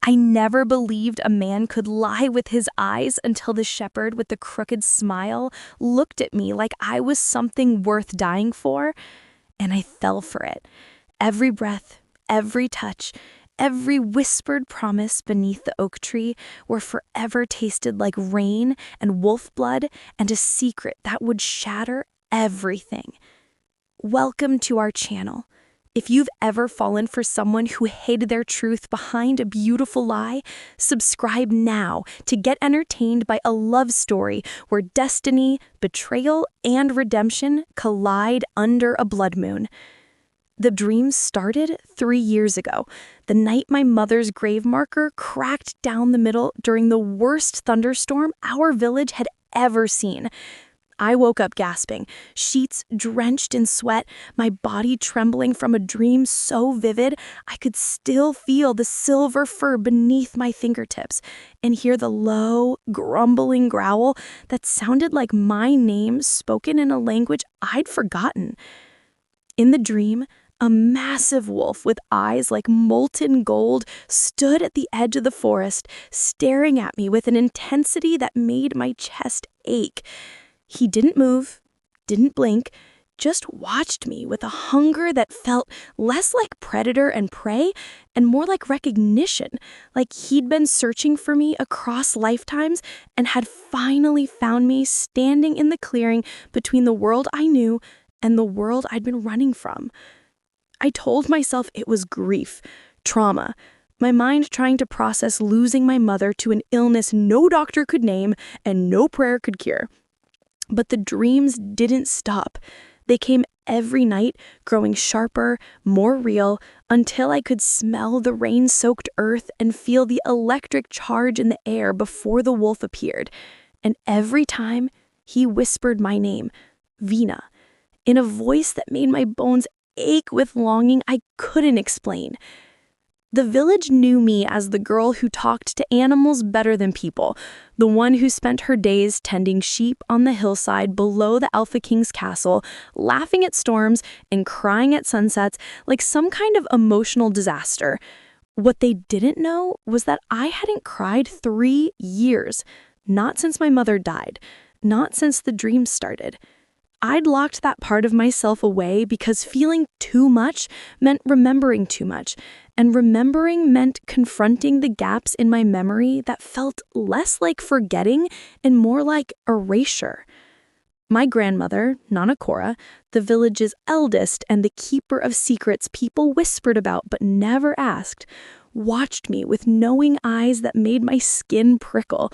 I never believed a man could lie with his eyes until the shepherd with the crooked smile looked at me like I was something worth dying for, and I fell for it. Every breath, every touch, every whispered promise beneath the oak tree were forever tasted like rain and wolf blood and a secret that would shatter everything. Welcome to our channel. If you've ever fallen for someone who hid their truth behind a beautiful lie, subscribe now to get entertained by a love story where destiny, betrayal, and redemption collide under a blood moon. The dream started 3 years ago, the night my mother's grave marker cracked down the middle during the worst thunderstorm our village had ever seen. I woke up gasping, sheets drenched in sweat, my body trembling from a dream so vivid I could still feel the silver fur beneath my fingertips and hear the low, grumbling growl that sounded like my name spoken in a language I'd forgotten. In the dream, a massive wolf with eyes like molten gold stood at the edge of the forest, staring at me with an intensity that made my chest ache. He didn't move, didn't blink, just watched me with a hunger that felt less like predator and prey and more like recognition, like he'd been searching for me across lifetimes and had finally found me standing in the clearing between the world I knew and the world I'd been running from. I told myself it was grief, trauma, my mind trying to process losing my mother to an illness no doctor could name and no prayer could cure. But the dreams didn't stop. They came every night, growing sharper, more real, until I could smell the rain-soaked earth and feel the electric charge in the air before the wolf appeared. And every time, he whispered my name, Vena, in a voice that made my bones ache with longing I couldn't explain. The village knew me as the girl who talked to animals better than people, the one who spent her days tending sheep on the hillside below the Alpha King's castle, laughing at storms and crying at sunsets like some kind of emotional disaster. What they didn't know was that I hadn't cried 3 years, not since my mother died, not since the dream started. I'd locked that part of myself away because feeling too much meant remembering too much, and remembering meant confronting the gaps in my memory that felt less like forgetting and more like erasure. My grandmother, Nana Cora, the village's eldest and the keeper of secrets people whispered about but never asked, watched me with knowing eyes that made my skin prickle.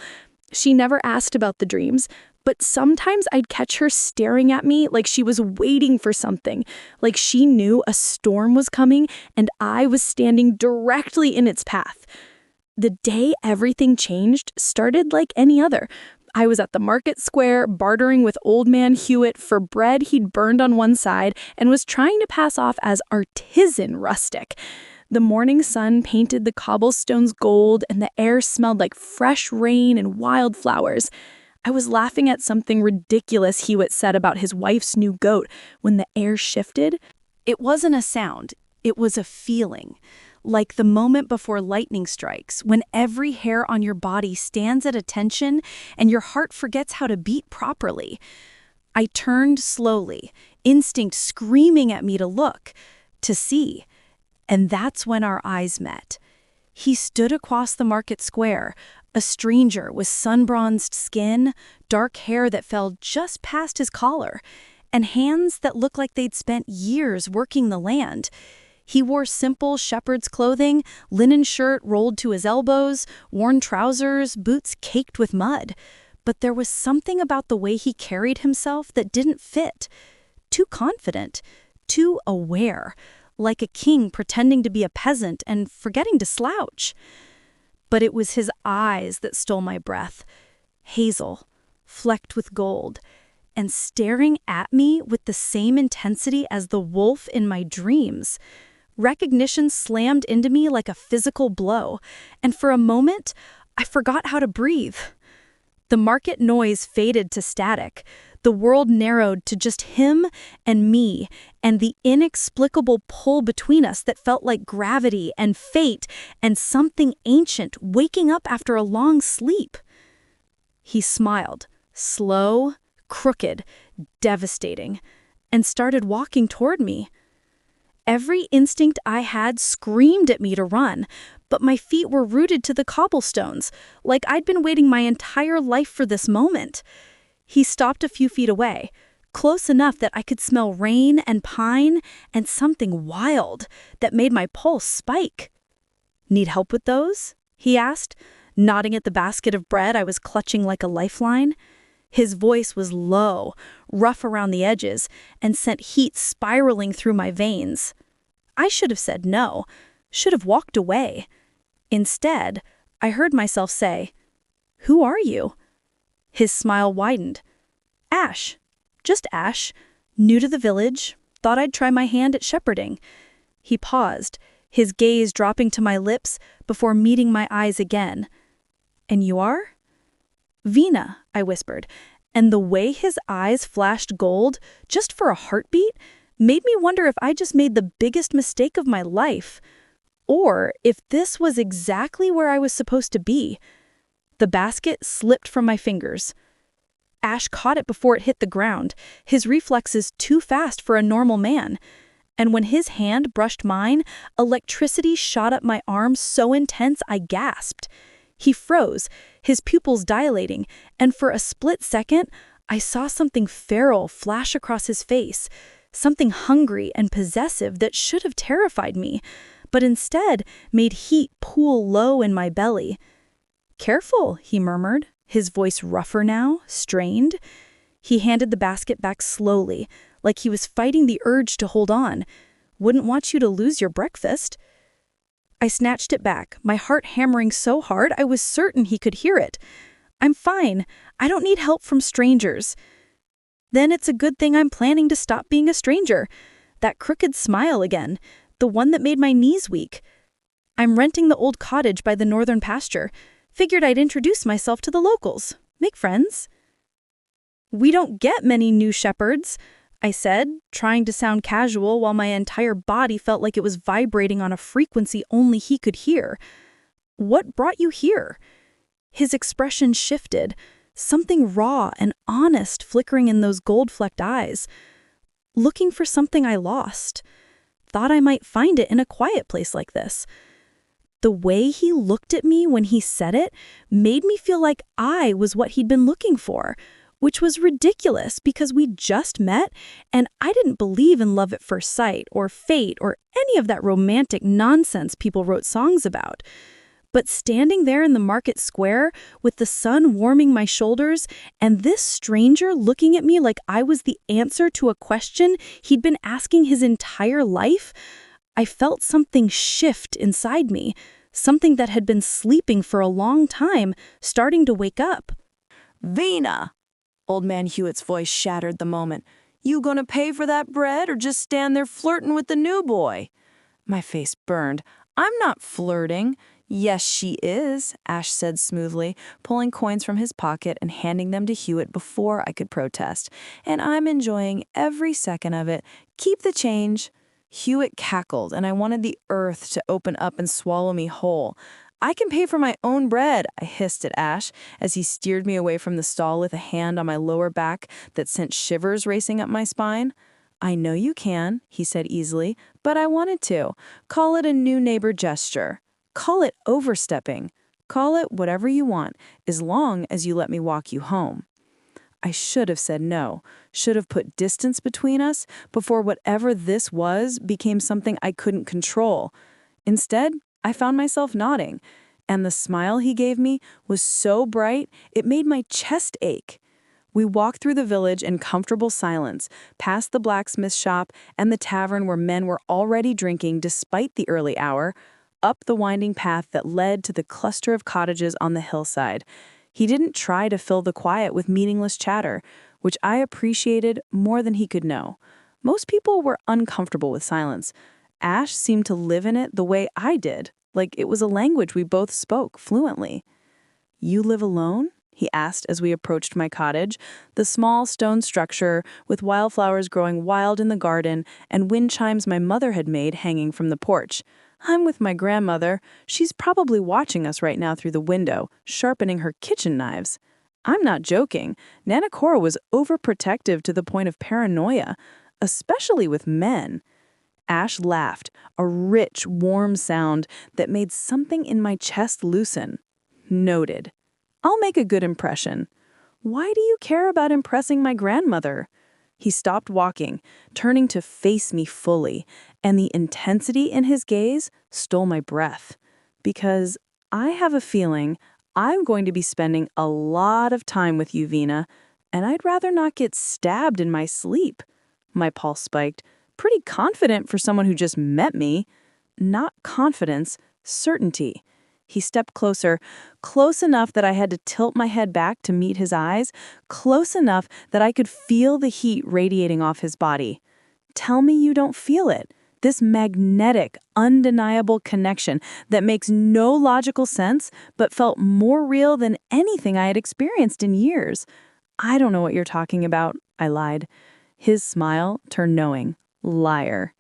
She never asked about the dreams, but sometimes I'd catch her staring at me like she was waiting for something, like she knew a storm was coming and I was standing directly in its path. The day everything changed started like any other. I was at the market square bartering with old man Hewitt for bread he'd burned on one side and was trying to pass off as artisan rustic. The morning sun painted the cobblestones gold and the air smelled like fresh rain and wildflowers. I was laughing at something ridiculous Hewitt said about his wife's new goat when the air shifted. It wasn't a sound, it was a feeling. Like the moment before lightning strikes, when every hair on your body stands at attention and your heart forgets how to beat properly. I turned slowly, instinct screaming at me to look, to see. And that's when our eyes met. He stood across the market square, a stranger with sun-bronzed skin, dark hair that fell just past his collar, and hands that looked like they'd spent years working the land. He wore simple shepherd's clothing, linen shirt rolled to his elbows, worn trousers, boots caked with mud. But there was something about the way he carried himself that didn't fit. Too confident, too aware, like a king pretending to be a peasant and forgetting to slouch. But it was his eyes that stole my breath, hazel, flecked with gold, and staring at me with the same intensity as the wolf in my dreams. Recognition slammed into me like a physical blow, and for a moment, I forgot how to breathe. The market noise faded to static. The world narrowed to just him and me, and the inexplicable pull between us that felt like gravity and fate and something ancient waking up after a long sleep. He smiled, slow, crooked, devastating, and started walking toward me. Every instinct I had screamed at me to run, but my feet were rooted to the cobblestones, like I'd been waiting my entire life for this moment. He stopped a few feet away, close enough that I could smell rain and pine and something wild that made my pulse spike. "Need help with those?" he asked, nodding at the basket of bread I was clutching like a lifeline. His voice was low, rough around the edges, and sent heat spiraling through my veins. I should have said no, should have walked away. Instead, I heard myself say, "Who are you?" His smile widened. "Ash. Just Ash. New to the village. Thought I'd try my hand at shepherding." He paused, his gaze dropping to my lips before meeting my eyes again. "And you are?" "Vena," I whispered, and the way his eyes flashed gold, just for a heartbeat, made me wonder if I just made the biggest mistake of my life, or if this was exactly where I was supposed to be. The basket slipped from my fingers. Ash caught it before it hit the ground, his reflexes too fast for a normal man. And when his hand brushed mine, electricity shot up my arm so intense I gasped. He froze, his pupils dilating, and for a split second, I saw something feral flash across his face, something hungry and possessive that should have terrified me, but instead made heat pool low in my belly. "Careful," he murmured, his voice rougher now, strained. He handed the basket back slowly, like he was fighting the urge to hold on. "Wouldn't want you to lose your breakfast." I snatched it back, my heart hammering so hard I was certain he could hear it. "I'm fine. I don't need help from strangers." "Then it's a good thing I'm planning to stop being a stranger." That crooked smile again, the one that made my knees weak. "I'm renting the old cottage by the northern pasture. Figured I'd introduce myself to the locals. Make friends." "We don't get many new shepherds," I said, trying to sound casual while my entire body felt like it was vibrating on a frequency only he could hear. "What brought you here?" His expression shifted, something raw and honest flickering in those gold-flecked eyes. "Looking for something I lost. Thought I might find it in a quiet place like this." The way he looked at me when he said it made me feel like I was what he'd been looking for, which was ridiculous because we just met and I didn't believe in love at first sight or fate or any of that romantic nonsense people wrote songs about. But standing there in the market square with the sun warming my shoulders and this stranger looking at me like I was the answer to a question he'd been asking his entire life, I felt something shift inside me, something that had been sleeping for a long time, starting to wake up. "Vena!" Old Man Hewitt's voice shattered the moment. "You gonna pay for that bread or just stand there flirting with the new boy?" My face burned. "I'm not flirting." "Yes, she is," Ash said smoothly, pulling coins from his pocket and handing them to Hewitt before I could protest. "And I'm enjoying every second of it. Keep the change." Hewitt cackled, and I wanted the earth to open up and swallow me whole. "I can pay for my own bread," I hissed at Ash as he steered me away from the stall with a hand on my lower back that sent shivers racing up my spine. "I know you can," he said easily, "but I wanted to. Call it a new neighbor gesture. Call it overstepping. Call it whatever you want, as long as you let me walk you home." I should have said no, should have put distance between us before whatever this was became something I couldn't control. Instead, I found myself nodding, and the smile he gave me was so bright it made my chest ache. We walked through the village in comfortable silence, past the blacksmith shop and the tavern where men were already drinking despite the early hour, up the winding path that led to the cluster of cottages on the hillside. He didn't try to fill the quiet with meaningless chatter, which I appreciated more than he could know. Most people were uncomfortable with silence. Ash seemed to live in it the way I did, like it was a language we both spoke fluently. "You live alone?" he asked as we approached my cottage, the small stone structure with wildflowers growing wild in the garden and wind chimes my mother had made hanging from the porch. I'm with my grandmother. She's probably watching us right now through the window, sharpening her kitchen knives. I'm not joking. Nana Cora was overprotective to the point of paranoia, especially with men. Ash laughed, a rich, warm sound that made something in my chest loosen. Noted. I'll make a good impression. Why do you care about impressing my grandmother? He stopped walking, turning to face me fully, and the intensity in his gaze stole my breath. Because I have a feeling I'm going to be spending a lot of time with you, Vena, and I'd rather not get stabbed in my sleep. My pulse spiked, pretty confident for someone who just met me. Not confidence, certainty. He stepped closer, close enough that I had to tilt my head back to meet his eyes, close enough that I could feel the heat radiating off his body. Tell me you don't feel it. This magnetic, undeniable connection that makes no logical sense but felt more real than anything I had experienced in years. I don't know what you're talking about, I lied. His smile turned knowing. Liar.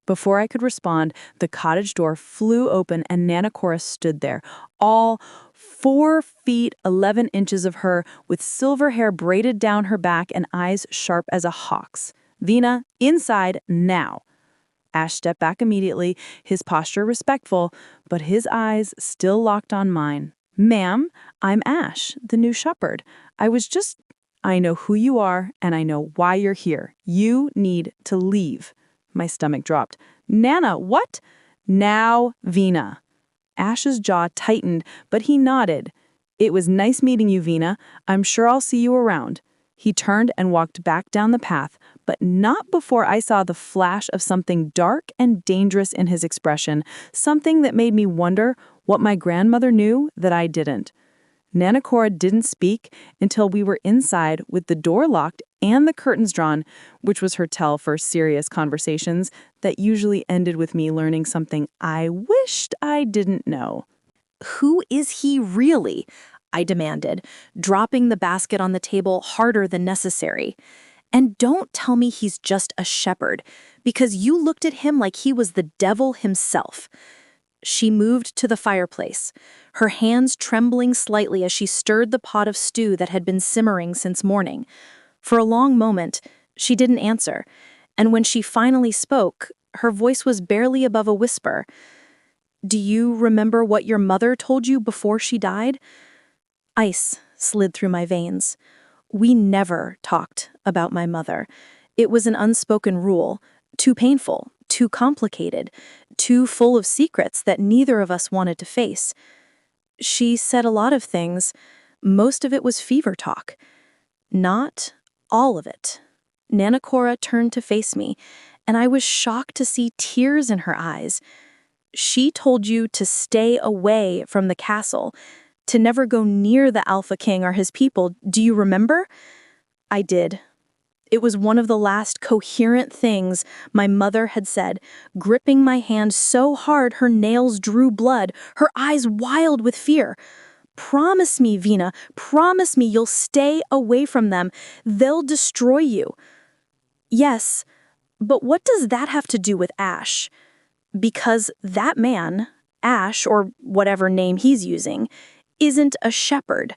Before I could respond, the cottage door flew open and Nana Cora stood there, all 4 feet 11 inches of her, with silver hair braided down her back and eyes sharp as a hawk's. Vena, inside, now. Ash stepped back immediately, his posture respectful, but his eyes still locked on mine. Ma'am, I'm Ash, the new shepherd. I know who you are, and I know why you're here. You need to leave. My stomach dropped. Nana, what? Now, Vena. Ash's jaw tightened, but he nodded. It was nice meeting you, Vena. I'm sure I'll see you around. He turned and walked back down the path, but not before I saw the flash of something dark and dangerous in his expression, something that made me wonder what my grandmother knew that I didn't. Nana Cora didn't speak until we were inside with the door locked and the curtains drawn, which was her tell for serious conversations that usually ended with me learning something I wished I didn't know. Who is he really? I demanded, dropping the basket on the table harder than necessary. And don't tell me he's just a shepherd, because you looked at him like he was the devil himself. She moved to the fireplace, her hands trembling slightly as she stirred the pot of stew that had been simmering since morning. For a long moment, she didn't answer, and when she finally spoke, her voice was barely above a whisper. Do you remember what your mother told you before she died? Ice slid through my veins. We never talked about my mother. It was an unspoken rule, too painful, too complicated, too full of secrets that neither of us wanted to face. She said a lot of things. Most of it was fever talk. Not all of it. Nana Cora turned to face me, and I was shocked to see tears in her eyes. She told you to stay away from the castle, to never go near the Alpha King or his people. Do you remember? I did. It was one of the last coherent things my mother had said, gripping my hand so hard her nails drew blood, her eyes wild with fear. Promise me, Vena, promise me you'll stay away from them. They'll destroy you. Yes, but what does that have to do with Ash? Because that man, Ash, or whatever name he's using, isn't a shepherd.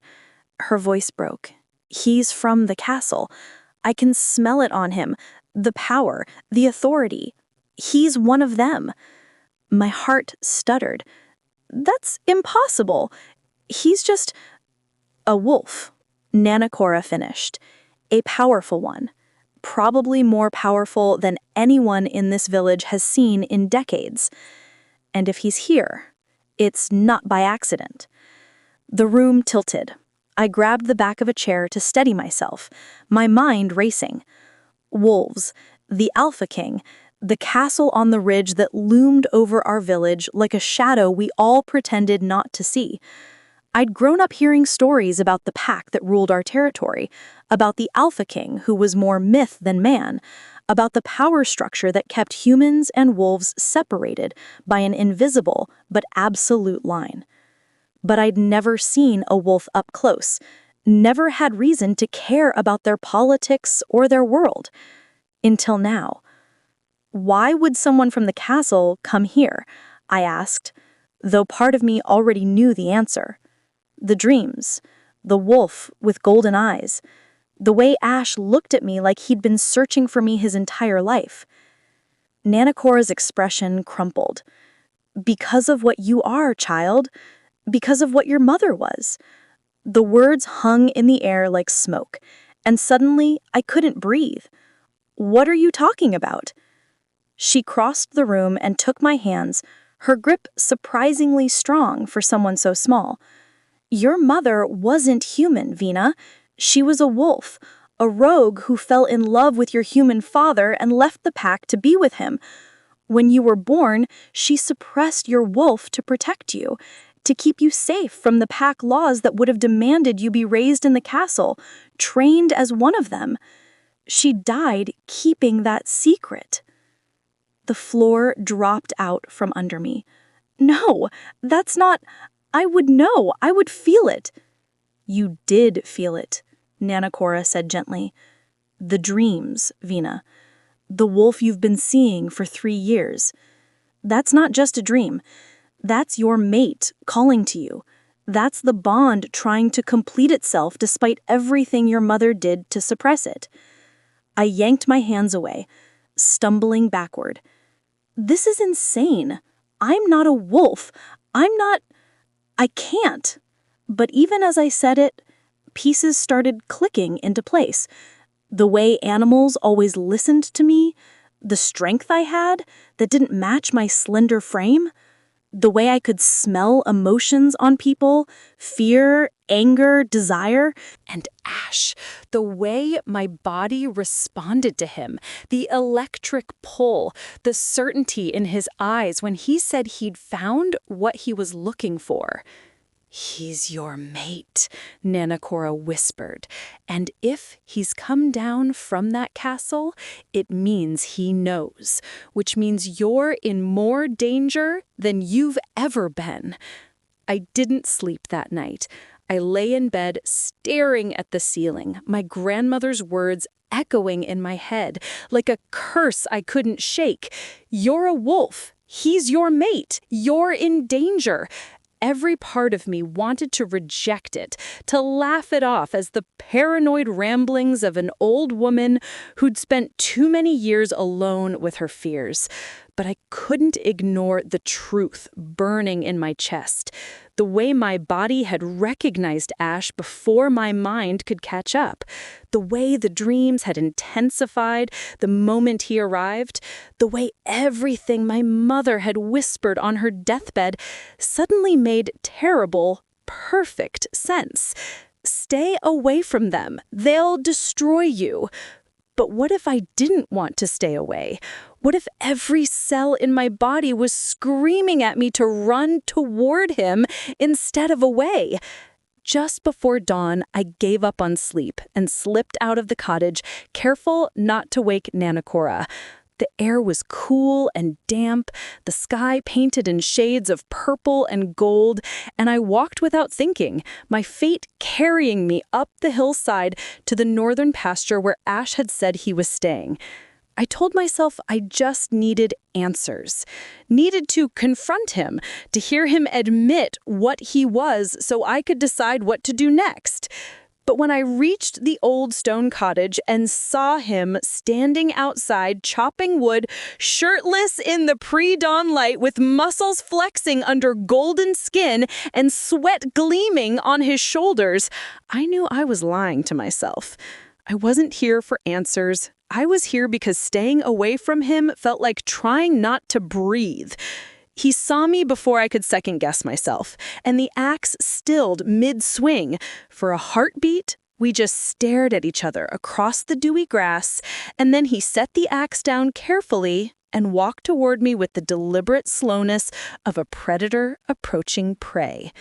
Her voice broke. He's from the castle. I can smell it on him. The power, the authority. He's one of them. My heart stuttered. That's impossible. He's just a wolf. Nana Cora finished. A powerful one. Probably more powerful than anyone in this village has seen in decades. And if he's here, it's not by accident. The room tilted. I grabbed the back of a chair to steady myself, my mind racing. Wolves, the Alpha King, the castle on the ridge that loomed over our village like a shadow we all pretended not to see. I'd grown up hearing stories about the pack that ruled our territory, about the Alpha King who was more myth than man, about the power structure that kept humans and wolves separated by an invisible but absolute line. But I'd never seen a wolf up close, never had reason to care about their politics or their world. Until now. Why would someone from the castle come here? I asked, though part of me already knew the answer. The dreams, the wolf with golden eyes, the way Ash looked at me like he'd been searching for me his entire life. Nanakora's expression crumpled. Because of what you are, child. Because of what your mother was. The words hung in the air like smoke, and suddenly I couldn't breathe. What are you talking about? She crossed the room and took my hands, her grip surprisingly strong for someone so small. Your mother wasn't human, Vena. She was a wolf, a rogue who fell in love with your human father and left the pack to be with him. When you were born, she suppressed your wolf to protect you, to keep you safe from the pack laws that would have demanded you be raised in the castle, trained as one of them. She died keeping that secret. The floor dropped out from under me. No, that's not... I would know. I would feel it. You did feel it, Nanakora said gently. The dreams, Vena. The wolf you've been seeing for 3 years. That's not just a dream. That's your mate calling to you. That's the bond trying to complete itself despite everything your mother did to suppress it. I yanked my hands away, stumbling backward. This is insane. I'm not a wolf. I can't. But even as I said it, pieces started clicking into place. The way animals always listened to me, the strength I had that didn't match my slender frame, the way I could smell emotions on people, fear, anger, desire, and Ash, the way my body responded to him, the electric pull, the certainty in his eyes when he said he'd found what he was looking for. He's your mate, Nanakora whispered, and if he's come down from that castle, it means he knows, which means you're in more danger than you've ever been. I didn't sleep that night. I lay in bed staring at the ceiling, my grandmother's words echoing in my head like a curse I couldn't shake. You're a wolf. He's your mate. You're in danger. Every part of me wanted to reject it, to laugh it off as the paranoid ramblings of an old woman who'd spent too many years alone with her fears. But I couldn't ignore the truth burning in my chest, the way my body had recognized Ash before my mind could catch up, the way the dreams had intensified the moment he arrived, the way everything my mother had whispered on her deathbed suddenly made terrible, perfect sense. Stay away from them. They'll destroy you. But what if I didn't want to stay away? What if every cell in my body was screaming at me to run toward him instead of away? Just before dawn, I gave up on sleep and slipped out of the cottage, careful not to wake Nanakora. The air was cool and damp, the sky painted in shades of purple and gold, and I walked without thinking, my fate carrying me up the hillside to the northern pasture where Ash had said he was staying. I told myself I just needed answers, needed to confront him, to hear him admit what he was so I could decide what to do next. But when I reached the old stone cottage and saw him standing outside chopping wood, shirtless in the pre-dawn light with muscles flexing under golden skin and sweat gleaming on his shoulders, I knew I was lying to myself. I wasn't here for answers. I was here because staying away from him felt like trying not to breathe. He saw me before I could second-guess myself, and the axe stilled mid-swing. For a heartbeat, we just stared at each other across the dewy grass, and then he set the axe down carefully and walked toward me with the deliberate slowness of a predator approaching prey.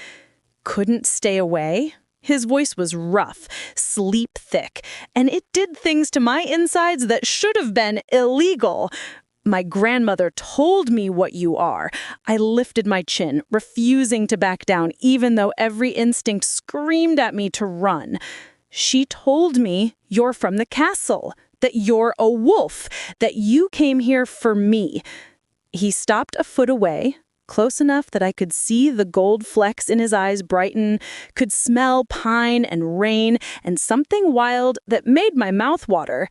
Couldn't stay away? His voice was rough, sleep thick, and it did things to my insides that should have been illegal. My grandmother told me what you are. I lifted my chin, refusing to back down, even though every instinct screamed at me to run. She told me you're from the castle, that you're a wolf, that you came here for me. He stopped a foot away, close enough that I could see the gold flecks in his eyes brighten, could smell pine and rain and something wild that made my mouth water.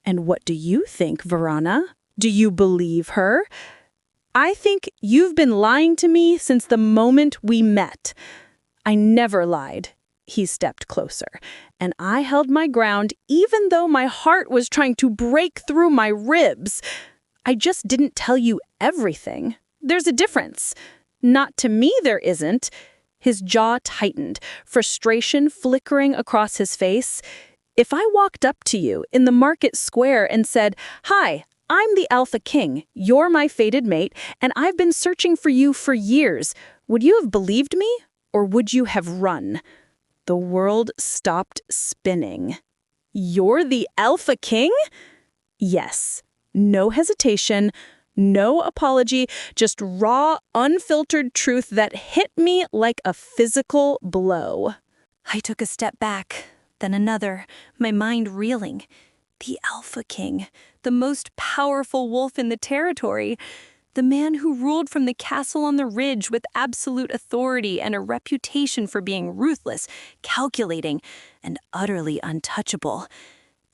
And what do you think, Verana? Do you believe her? I think you've been lying to me since the moment we met. I never lied. He stepped closer, and I held my ground even though my heart was trying to break through my ribs. I just didn't tell you everything. There's a difference. Not to me, there isn't. His jaw tightened, frustration flickering across his face. If I walked up to you in the market square and said, "Hi, I'm the Alpha King, you're my fated mate, and I've been searching for you for years," would you have believed me, or would you have run? The world stopped spinning. You're the Alpha King? Yes. No hesitation, no apology, just raw, unfiltered truth that hit me like a physical blow. I took a step back, then another, my mind reeling. The Alpha King, the most powerful wolf in the territory, the man who ruled from the castle on the ridge with absolute authority and a reputation for being ruthless, calculating, and utterly untouchable.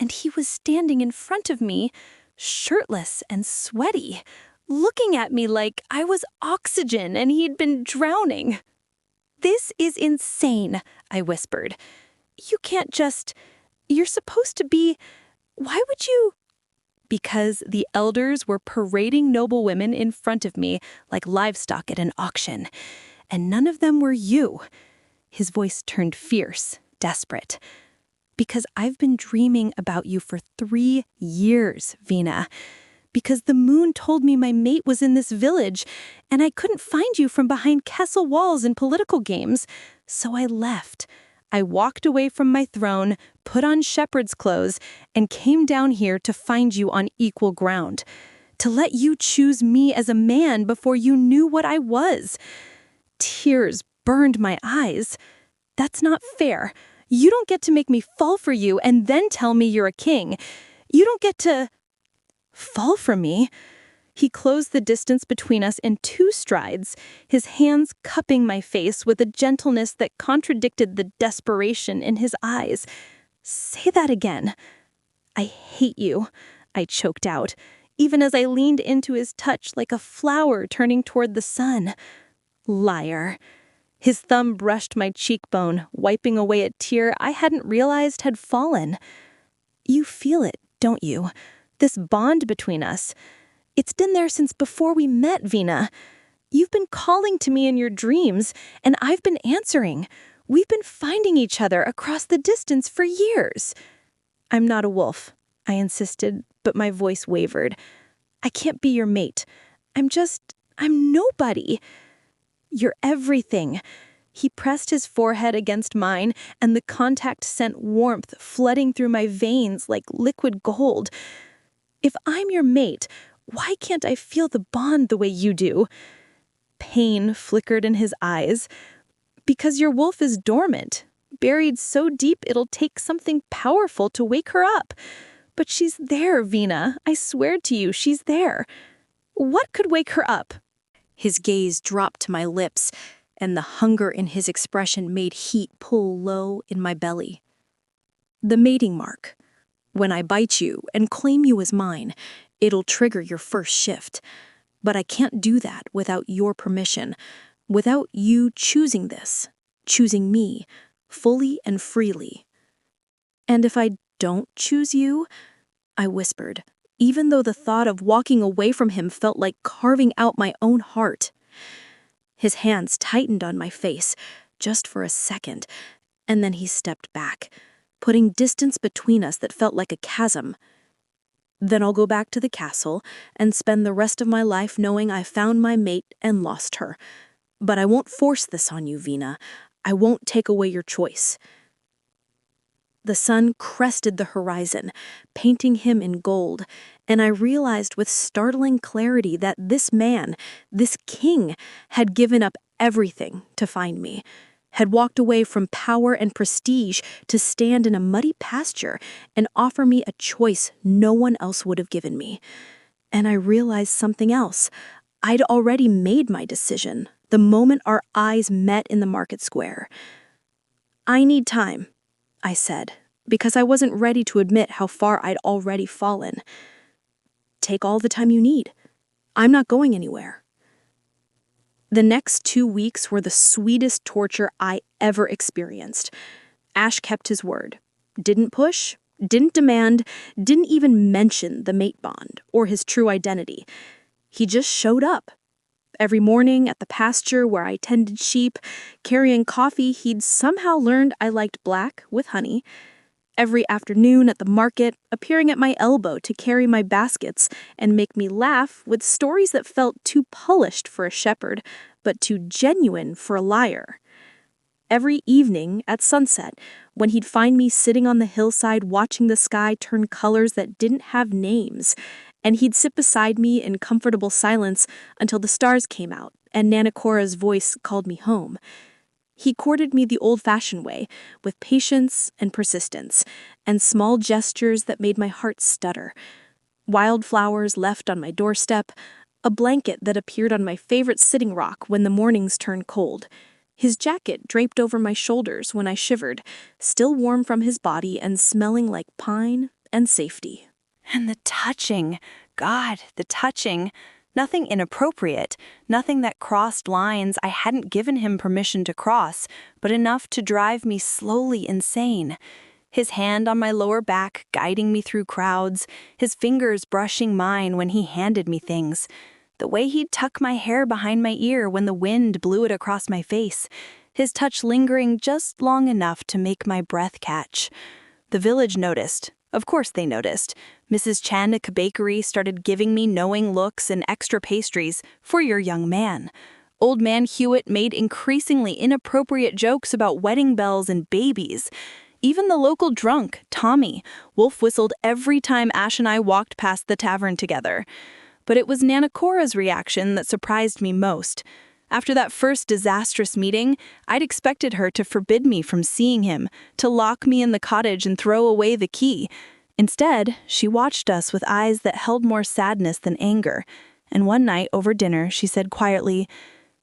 And he was standing in front of me, shirtless and sweaty, looking at me like I was oxygen and he'd been drowning. "This is insane," I whispered. "You can't just... You're supposed to be... Why would you..." Because the elders were parading noble women in front of me like livestock at an auction, and none of them were you. His voice turned fierce, desperate. "Because I've been dreaming about you for 3 years, Vena. Because the moon told me my mate was in this village, and I couldn't find you from behind castle walls and political games, so I left. I walked away from my throne, put on shepherd's clothes, and came down here to find you on equal ground. To let you choose me as a man before you knew what I was." Tears burned my eyes. "That's not fair. You don't get to make me fall for you and then tell me you're a king. You don't get to..." "Fall for me?" He closed the distance between us in 2 strides, his hands cupping my face with a gentleness that contradicted the desperation in his eyes. "Say that again." "I hate you," I choked out, even as I leaned into his touch like a flower turning toward the sun. "Liar." His thumb brushed my cheekbone, wiping away a tear I hadn't realized had fallen. "You feel it, don't you? This bond between us. It's been there since before we met, Vena. You've been calling to me in your dreams, and I've been answering. We've been finding each other across the distance for years." "I'm not a wolf," I insisted, but my voice wavered. "I can't be your mate. I'm nobody." "You're everything." He pressed his forehead against mine, and the contact sent warmth flooding through my veins like liquid gold. "If I'm your mate, why can't I feel the bond the way you do?" Pain flickered in his eyes. "Because your wolf is dormant, buried so deep it'll take something powerful to wake her up. But she's there, Vena. I swear to you, she's there. What could wake her up?" His gaze dropped to my lips, and the hunger in his expression made heat pull low in my belly. "The mating mark. When I bite you and claim you as mine, it'll trigger your first shift. But I can't do that without your permission, without you choosing this, choosing me, fully and freely." "And if I don't choose you?" I whispered, even though the thought of walking away from him felt like carving out my own heart. His hands tightened on my face, just for a second, and then he stepped back, putting distance between us that felt like a chasm. "Then I'll go back to the castle and spend the rest of my life knowing I found my mate and lost her. But I won't force this on you, Vena. I won't take away your choice." The sun crested the horizon, painting him in gold, And I realized with startling clarity that this man, this king, had given up everything to find me, had walked away from power and prestige to stand in a muddy pasture and offer me a choice no one else would have given me. And I realized something else. I'd already made my decision the moment our eyes met in the market square. "I need time," I said, because I wasn't ready to admit how far I'd already fallen. "Take all the time you need. I'm not going anywhere." The next 2 weeks were the sweetest torture I ever experienced. Ash kept his word. Didn't push, didn't demand, didn't even mention the mate bond or his true identity. He just showed up. Every morning at the pasture where I tended sheep, carrying coffee he'd somehow learned I liked black with honey. Every afternoon at the market, appearing at my elbow to carry my baskets and make me laugh with stories that felt too polished for a shepherd, but too genuine for a liar. Every evening at sunset, when he'd find me sitting on the hillside watching the sky turn colors that didn't have names, and he'd sit beside me in comfortable silence until the stars came out and Nana Cora's voice called me home. He courted me the old-fashioned way, with patience and persistence, and small gestures that made my heart stutter. Wildflowers left on my doorstep, a blanket that appeared on my favorite sitting rock when the mornings turned cold, his jacket draped over my shoulders when I shivered, still warm from his body and smelling like pine and safety. And the touching. God, the touching. Nothing inappropriate, nothing that crossed lines I hadn't given him permission to cross, but enough to drive me slowly insane. His hand on my lower back guiding me through crowds, his fingers brushing mine when he handed me things. The way he'd tuck my hair behind my ear when the wind blew it across my face, his touch lingering just long enough to make my breath catch. The village noticed. Of course they noticed. Mrs. Chen at the bakery started giving me knowing looks and extra pastries for your young man. Old man Hewitt made increasingly inappropriate jokes about wedding bells and babies. Even the local drunk, Tommy, wolf whistled every time Ash and I walked past the tavern together. But it was Nana Cora's reaction that surprised me most. After that first disastrous meeting, I'd expected her to forbid me from seeing him, to lock me in the cottage and throw away the key. Instead, she watched us with eyes that held more sadness than anger. And one night over dinner, she said quietly,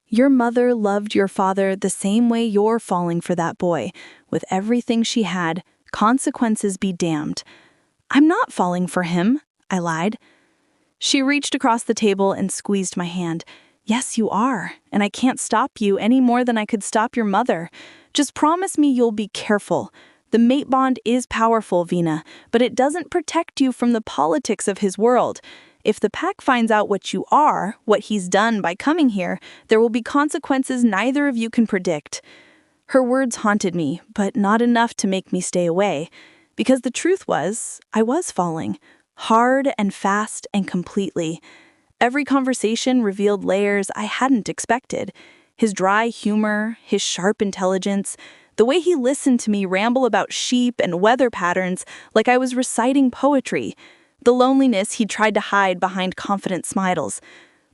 "Your mother loved your father the same way you're falling for that boy. With everything she had, consequences be damned." "I'm not falling for him," I lied. She reached across the table and squeezed my hand. "Yes, you are, and I can't stop you any more than I could stop your mother. Just promise me you'll be careful. The mate bond is powerful, Vena, but it doesn't protect you from the politics of his world. If the pack finds out what you are, what he's done by coming here, there will be consequences neither of you can predict." Her words haunted me, but not enough to make me stay away. Because the truth was, I was falling. Hard and fast and completely. Every conversation revealed layers I hadn't expected. His dry humor, his sharp intelligence, the way he listened to me ramble about sheep and weather patterns like I was reciting poetry, the loneliness he'd tried to hide behind confident smiles,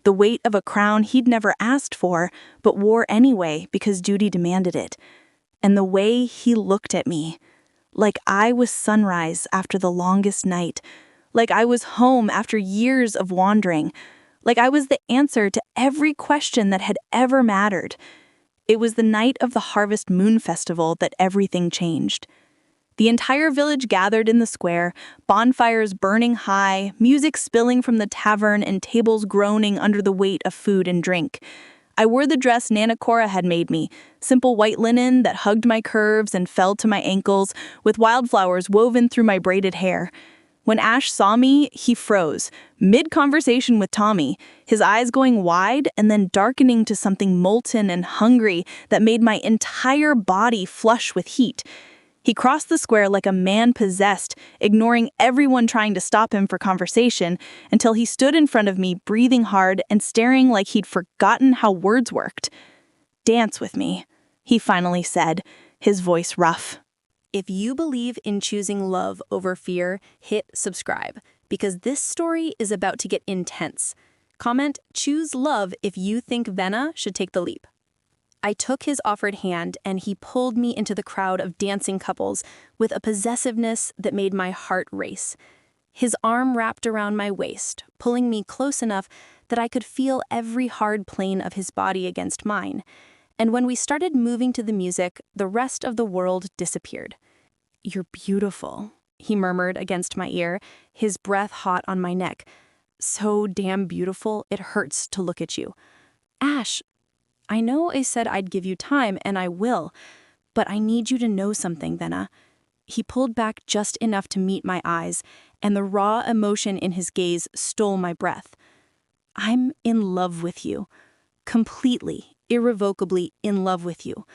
the weight of a crown he'd never asked for but wore anyway because duty demanded it, and the way he looked at me, like I was sunrise after the longest night, like I was home after years of wandering, like I was the answer to every question that had ever mattered. It was the night of the Harvest Moon Festival that everything changed. The entire village gathered in the square, bonfires burning high, music spilling from the tavern, and tables groaning under the weight of food and drink. I wore the dress Nana Cora had made me, simple white linen that hugged my curves and fell to my ankles, with wildflowers woven through my braided hair. When Ash saw me, he froze, mid-conversation with Tommy, his eyes going wide and then darkening to something molten and hungry that made my entire body flush with heat. He crossed the square like a man possessed, ignoring everyone trying to stop him for conversation, until he stood in front of me, breathing hard and staring like he'd forgotten how words worked. "Dance with me," he finally said, his voice rough. If you believe in choosing love over fear, hit subscribe. because this story is about to get intense. Comment, choose love if you think Vena should take the leap. I took his offered hand and he pulled me into the crowd of dancing couples with a possessiveness that made my heart race. His arm wrapped around my waist, pulling me close enough that I could feel every hard plane of his body against mine. And when we started moving to the music, the rest of the world disappeared. "You're beautiful," he murmured against my ear, his breath hot on my neck. "So damn beautiful, it hurts to look at you." "Ash, I know I said I'd give you time, and I will, but I need you to know something, Vena." He pulled back just enough to meet my eyes, and the raw emotion in his gaze stole my breath. "I'm in love with you. Completely, irrevocably in love with you.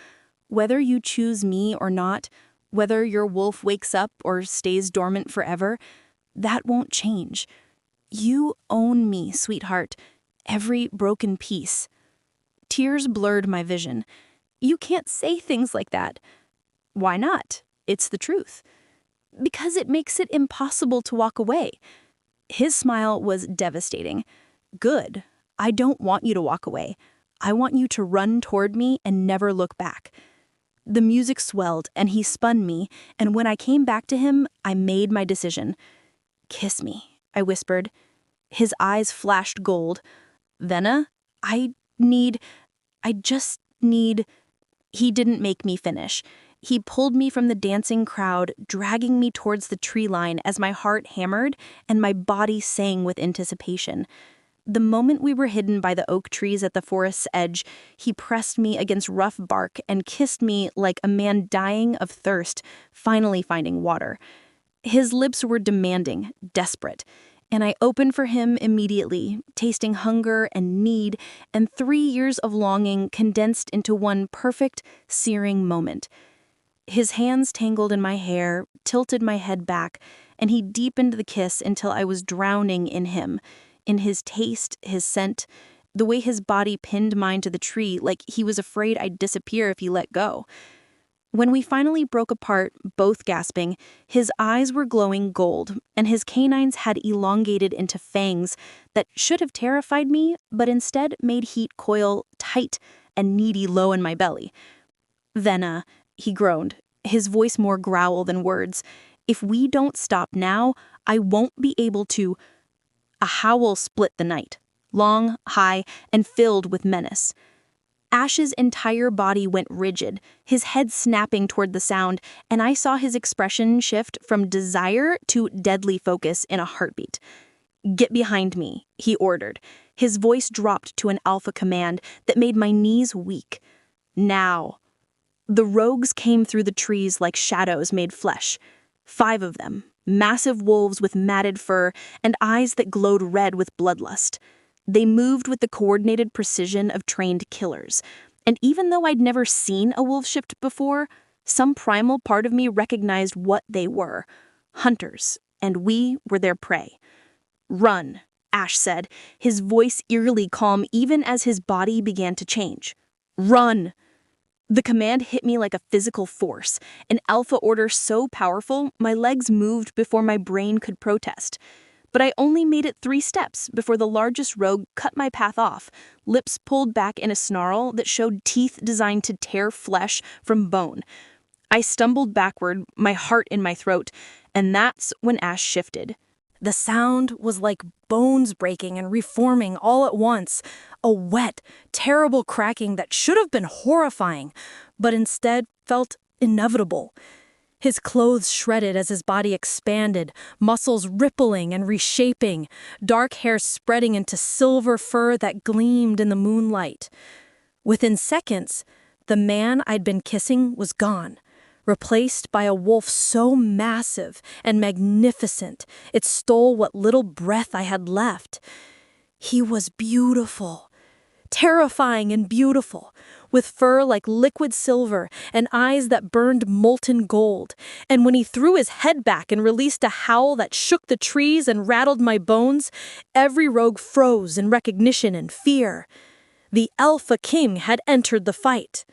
Whether you choose me or not, whether your wolf wakes up or stays dormant forever, that won't change. You own me, sweetheart, every broken piece." Tears blurred my vision. "You can't say things like that." "Why not? It's the truth." "Because it makes it impossible to walk away." His smile was devastating. "Good. I don't want you to walk away. I want you to run toward me and never look back." The music swelled and he spun me, and when I came back to him, I made my decision. "Kiss me," I whispered. His eyes flashed gold. "Vena, I just need..." He didn't make me finish. He pulled me from the dancing crowd, dragging me towards the tree line as my heart hammered and my body sang with anticipation. The moment we were hidden by the oak trees at the forest's edge, he pressed me against rough bark and kissed me like a man dying of thirst, finally finding water. His lips were demanding, desperate, and I opened for him immediately, tasting hunger and need and 3 years of longing condensed into one perfect, searing moment. His hands tangled in my hair, tilted my head back, and he deepened the kiss until I was drowning in him, in his taste, his scent, the way his body pinned mine to the tree like he was afraid I'd disappear if he let go. When we finally broke apart, both gasping, his eyes were glowing gold, and his canines had elongated into fangs that should have terrified me, but instead made heat coil tight and needy low in my belly. "Vena," he groaned, his voice more growl than words, "if we don't stop now, I won't be able to..." A howl split the night, long, high, and filled with menace. Ash's entire body went rigid, his head snapping toward the sound, and I saw his expression shift from desire to deadly focus in a heartbeat. "Get behind me," he ordered. His voice dropped to an alpha command that made my knees weak. "Now." The rogues came through the trees like shadows made flesh. 5 of them, massive wolves with matted fur and eyes that glowed red with bloodlust. They moved with the coordinated precision of trained killers. And even though I'd never seen a wolf shift before, some primal part of me recognized what they were. Hunters, and we were their prey. "Run," Ash said, his voice eerily calm even as his body began to change. "Run!" The command hit me like a physical force, an alpha order so powerful my legs moved before my brain could protest. But I only made it 3 steps before the largest rogue cut my path off, lips pulled back in a snarl that showed teeth designed to tear flesh from bone. I stumbled backward, my heart in my throat, and that's when Ash shifted. The sound was like bones breaking and reforming all at once, a wet, terrible cracking that should have been horrifying, but instead felt inevitable. His clothes shredded as his body expanded, muscles rippling and reshaping, dark hair spreading into silver fur that gleamed in the moonlight. Within seconds, the man I'd been kissing was gone, replaced by a wolf so massive and magnificent it stole what little breath I had left. He was beautiful, terrifying and beautiful, with fur like liquid silver and eyes that burned molten gold. And when he threw his head back and released a howl that shook the trees and rattled my bones, every rogue froze in recognition and fear. The Alpha King had entered the fight.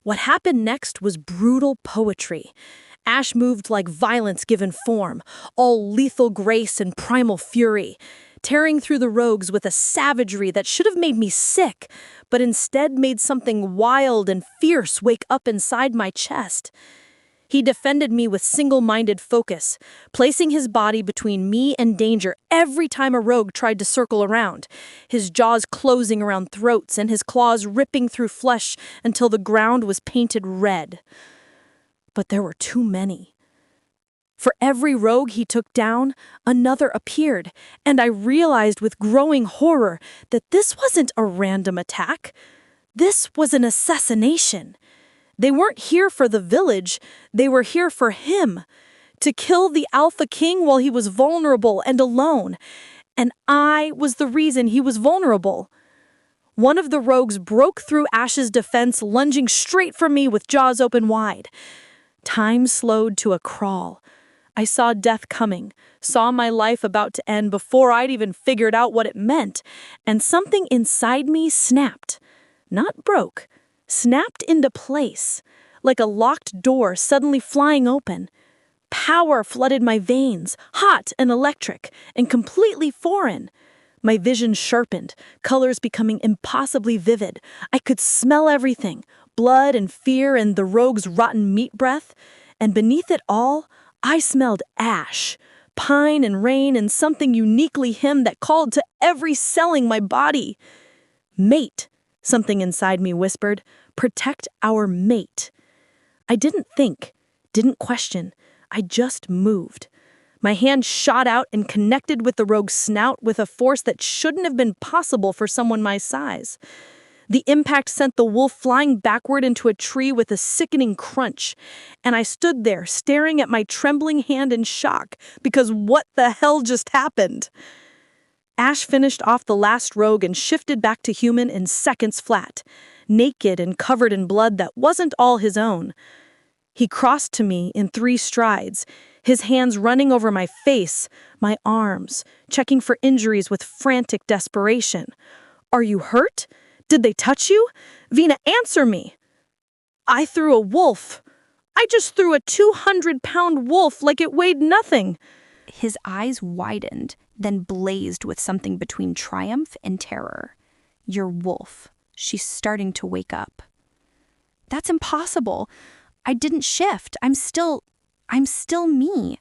What happened next was brutal poetry. Ash moved like violence given form, all lethal grace and primal fury, tearing through the rogues with a savagery that should have made me sick, but instead made something wild and fierce wake up inside my chest. He defended me with single-minded focus, placing his body between me and danger every time a rogue tried to circle around, his jaws closing around throats and his claws ripping through flesh until the ground was painted red. But there were too many. For every rogue he took down, another appeared, and I realized with growing horror that this wasn't a random attack. This was an assassination. They weren't here for the village, they were here for him, to kill the Alpha King while he was vulnerable and alone. And I was the reason he was vulnerable. One of the rogues broke through Ash's defense, lunging straight for me with jaws open wide. Time slowed to a crawl. I saw death coming, saw my life about to end before I'd even figured out what it meant, and something inside me snapped. Not broke. Snapped into place, like a locked door suddenly flying open. Power flooded my veins, hot and electric, and completely foreign. My vision sharpened, colors becoming impossibly vivid. I could smell everything, blood and fear and the rogue's rotten meat breath. And beneath it all, I smelled ash, pine and rain, and something uniquely him that called to every cell in my body. Mate, something inside me whispered. Protect our mate. I didn't think, didn't question. I just moved. My hand shot out and connected with the rogue's snout with a force that shouldn't have been possible for someone my size. The impact sent the wolf flying backward into a tree with a sickening crunch, and I stood there staring at my trembling hand in shock because what the hell just happened? Ash finished off the last rogue and shifted back to human in seconds flat, naked and covered in blood that wasn't all his own. He crossed to me in 3 strides, his hands running over my face, my arms, checking for injuries with frantic desperation. "Are you hurt? Did they touch you? Vena, answer me!" "I threw a wolf. I just threw a 200-pound wolf like it weighed nothing." His eyes widened, then blazed with something between triumph and terror. "Your wolf. She's starting to wake up." "That's impossible. I didn't shift. I'm still me."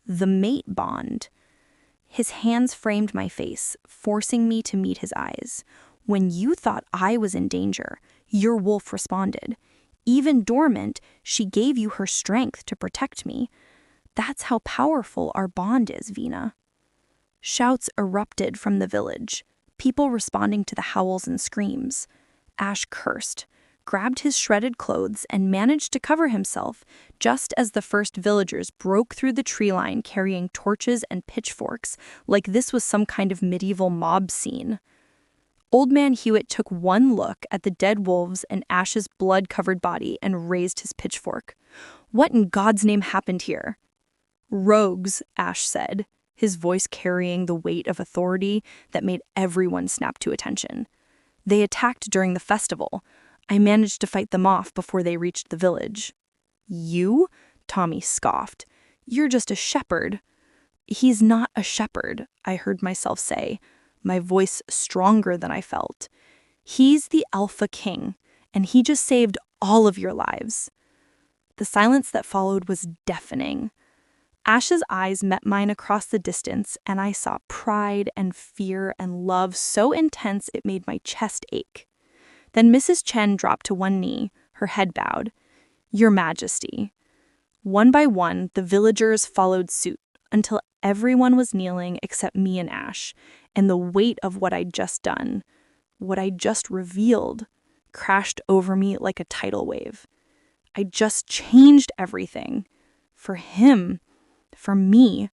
"The mate bond." His hands framed my face, forcing me to meet his eyes. "When you thought I was in danger, your wolf responded. Even dormant, she gave you her strength to protect me. That's how powerful our bond is, Vena." Shouts erupted from the village, people responding to the howls and screams. Ash cursed, grabbed his shredded clothes, and managed to cover himself just as the first villagers broke through the tree line carrying torches and pitchforks like this was some kind of medieval mob scene. Old Man Hewitt took one look at the dead wolves and Ash's blood-covered body and raised his pitchfork. "What in God's name happened here?" "Rogues," Ash said, his voice carrying the weight of authority that made everyone snap to attention. "They attacked during the festival. I managed to fight them off before they reached the village." "You?" Tommy scoffed. "You're just a shepherd." "He's not a shepherd," I heard myself say, my voice stronger than I felt. "He's the Alpha King, and he just saved all of your lives." The silence that followed was deafening. Ash's eyes met mine across the distance, and I saw pride and fear and love so intense it made my chest ache. Then Mrs. Chen dropped to one knee, her head bowed. "Your Majesty." One by one, the villagers followed suit, until everyone was kneeling except me and Ash, and the weight of what I'd just done, what I'd just revealed, crashed over me like a tidal wave. I just changed everything. For him. For me.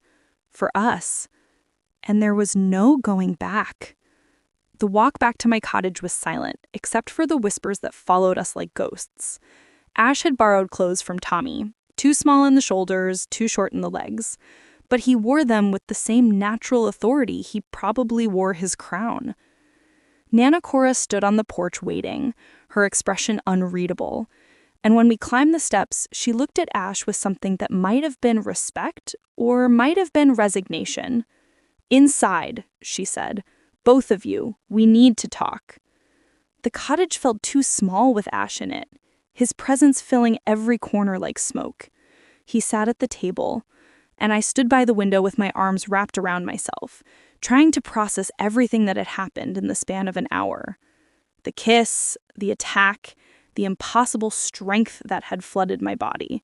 For us. And there was no going back. The walk back to my cottage was silent, except for the whispers that followed us like ghosts. Ash had borrowed clothes from Tommy, too small in the shoulders, too short in the legs. But he wore them with the same natural authority he probably wore his crown. Nana Cora stood on the porch waiting, her expression unreadable. And when we climbed the steps, she looked at Ash with something that might have been respect or might have been resignation. "Inside," she said. "Both of you, we need to talk." The cottage felt too small with Ash in it, his presence filling every corner like smoke. He sat at the table, and I stood by the window with my arms wrapped around myself, trying to process everything that had happened in the span of an hour. The kiss, the attack, the impossible strength that had flooded my body,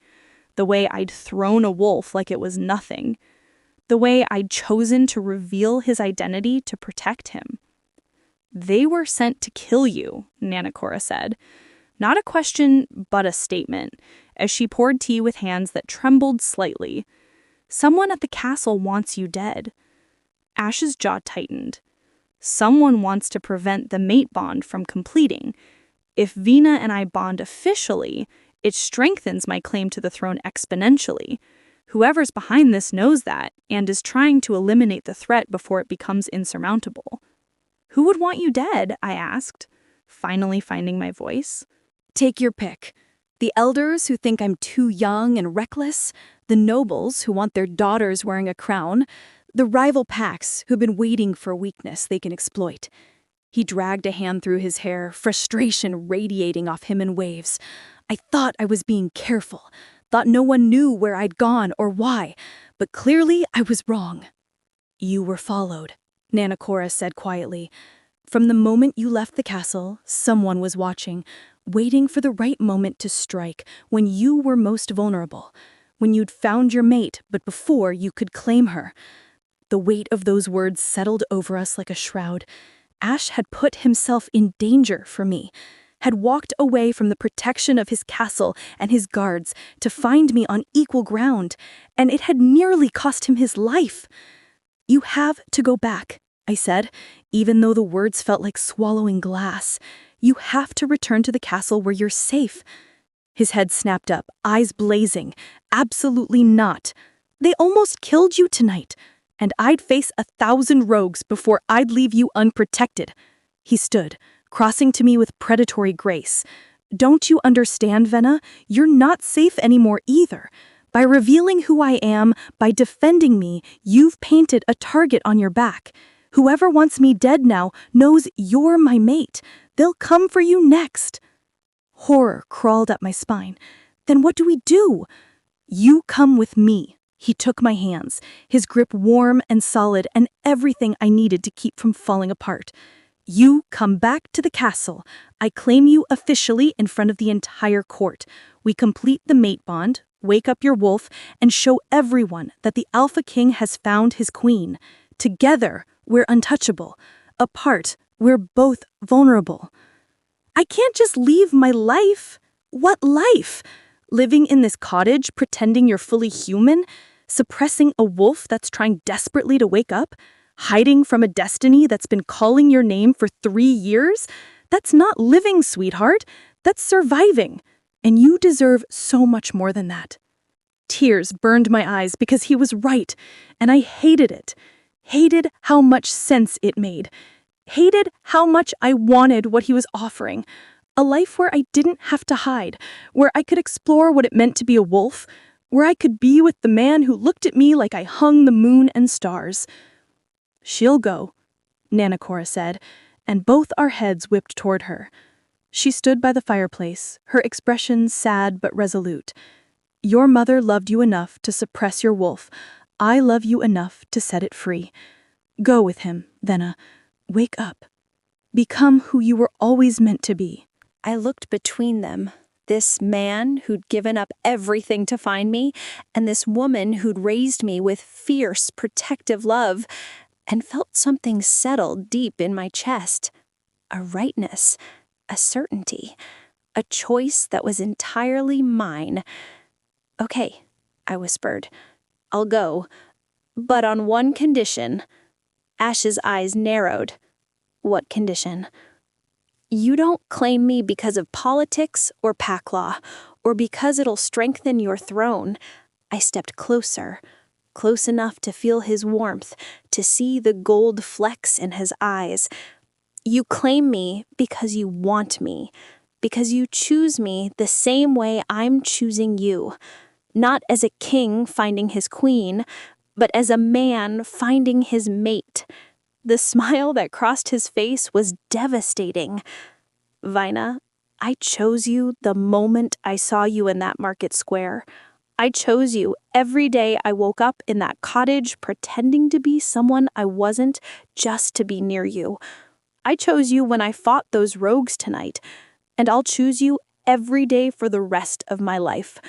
the way I'd thrown a wolf like it was nothing, the way I'd chosen to reveal his identity to protect him. "They were sent to kill you," Nana Cora said. Not a question, but a statement, as she poured tea with hands that trembled slightly. "Someone at the castle wants you dead." Ash's jaw tightened. "Someone wants to prevent the mate bond from completing. If Vena and I bond officially, it strengthens my claim to the throne exponentially. Whoever's behind this knows that and is trying to eliminate the threat before it becomes insurmountable." "Who would want you dead?" I asked, finally finding my voice. "Take your pick. The elders who think I'm too young and reckless, the nobles who want their daughters wearing a crown, the rival packs who've been waiting for a weakness they can exploit." He dragged a hand through his hair, frustration radiating off him in waves. "I thought I was being careful, thought no one knew where I'd gone or why, but clearly I was wrong." "You were followed," Nana Cora said quietly. "From the moment you left the castle, someone was watching, waiting for the right moment to strike, when you were most vulnerable, when you'd found your mate, but before you could claim her." The weight of those words settled over us like a shroud. Ash had put himself in danger for me, had walked away from the protection of his castle and his guards to find me on equal ground, and it had nearly cost him his life. "You have to go back," I said, even though the words felt like swallowing glass. "You have to return to the castle where you're safe." His head snapped up, eyes blazing. "Absolutely not. They almost killed you tonight, and I'd face 1,000 rogues before I'd leave you unprotected." He stood, crossing to me with predatory grace. "Don't you understand, Vena? You're not safe anymore either. By revealing who I am, by defending me, you've painted a target on your back. Whoever wants me dead now knows you're my mate. They'll come for you next." Horror crawled up my spine. "Then what do we do?" "You come with me." He took my hands, his grip warm and solid and everything I needed to keep from falling apart. "You come back to the castle. I claim you officially in front of the entire court. We complete the mate bond, wake up your wolf, and show everyone that the Alpha King has found his queen. Together, we're untouchable. Apart, we're both vulnerable." "I can't just leave my life." "What life? Living in this cottage, pretending you're fully human? Suppressing a wolf that's trying desperately to wake up? Hiding from a destiny that's been calling your name for 3 years? That's not living, sweetheart. That's surviving. And you deserve so much more than that." Tears burned my eyes because he was right, and I hated it. Hated how much sense it made. Hated how much I wanted what he was offering. A life where I didn't have to hide, where I could explore what it meant to be a wolf, where I could be with the man who looked at me like I hung the moon and stars. "She'll go," Nana Cora said, and both our heads whipped toward her. She stood by the fireplace, her expression sad but resolute. "Your mother loved you enough to suppress your wolf. I love you enough to set it free. Go with him, Vena. Wake up. Become who you were always meant to be." I looked between them, this man who'd given up everything to find me, and this woman who'd raised me with fierce, protective love, and felt something settle deep in my chest. A rightness, a certainty, a choice that was entirely mine. "Okay," I whispered. "I'll go, but on one condition." Ash's eyes narrowed. "What condition?" "You don't claim me because of politics or pack law, or because it'll strengthen your throne." I stepped closer, close enough to feel his warmth, to see the gold flecks in his eyes. "You claim me because you want me. because you choose me the same way I'm choosing you. Not as a king finding his queen, but as a man finding his mate. The smile that crossed his face was devastating. Vena, I chose you the moment I saw you in that market square. I chose you every day I woke up in that cottage pretending to be someone I wasn't just to be near you. I chose you when I fought those rogues tonight, and I'll choose you every day for the rest of my life.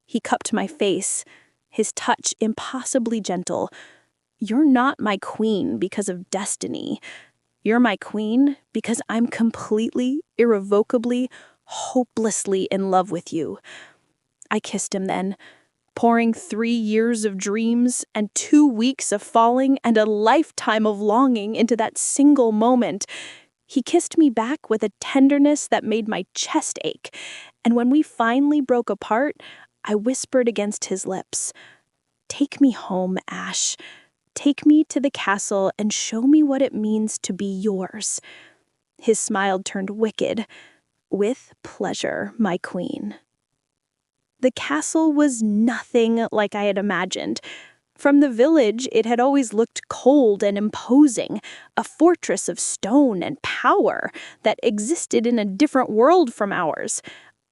He cupped my face, his touch impossibly gentle. You're not my queen because of destiny. You're my queen because I'm completely, irrevocably, hopelessly in love with you. I kissed him then, pouring 3 years of dreams and 2 weeks of falling and a lifetime of longing into that single moment. He kissed me back with a tenderness that made my chest ache, and when we finally broke apart, I whispered against his lips, "Take me home, Ash. Take me to the castle and show me what it means to be yours." His smile turned wicked. "With pleasure, my queen." The castle was nothing like I had imagined. From the village, it had always looked cold and imposing, a fortress of stone and power that existed in a different world from ours.